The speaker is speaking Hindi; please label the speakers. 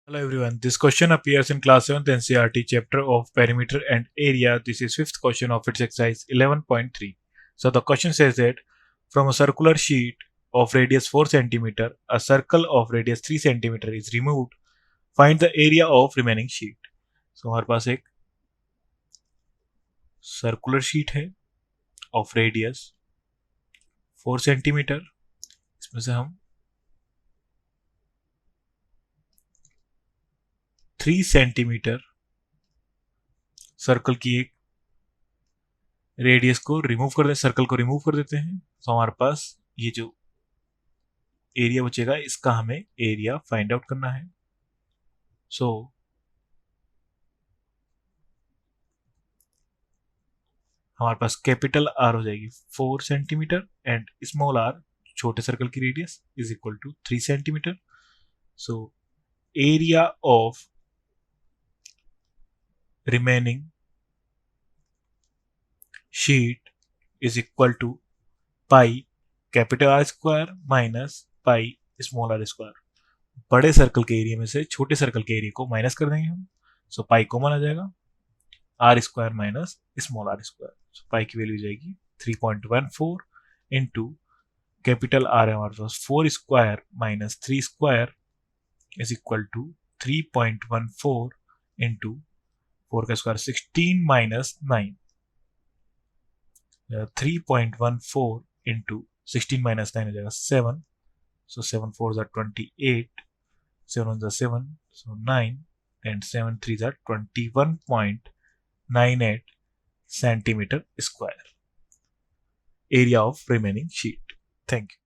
Speaker 1: Hello everyone, this question appears in class 7th NCERT chapter of perimeter and area. This is fifth question of its exercise 11.3. So the question says that from a circular sheet of radius 4 cm, a circle of radius 3 cm is removed. Find the area of remaining sheet. So हमारे पास एक सर्कुलर शीट है ऑफ रेडियस 4 सेंटीमीटर. इसमें से हम 3 सेंटीमीटर सर्कल की एक रेडियस को रिमूव कर दे सर्कल को रिमूव कर देते हैं. तो हमारे पास ये जो एरिया बचेगा इसका हमें एरिया फाइंड आउट करना है. सो हमारे पास कैपिटल आर हो जाएगी 4 सेंटीमीटर एंड स्मॉल आर छोटे सर्कल की radius is equal to 3 centimetre. So area of remaining sheet is equal to pi capital R square minus pi small R square. बड़े सर्कल के एरिया में से छोटे सर्कल के एरिया को माइनस कर देंगे हम. सो पाई कॉमन आ जाएगा, R square minus small R square. So pi की वैल्यू जाएगी 3.14 इंटू कैपिटल आर है हमारे पास 4 square minus 3 square is equal to 3.14 into 4 का स्क्वायर 16 माइनस 9. 3.14 इंटू 16 माइनस 9 हो जाएगा 7. सो 7 4 are 28, 7 1 are 7, so 9 and 7 3 are 21.98 centimeter square. Area of remaining sheet. Thank you.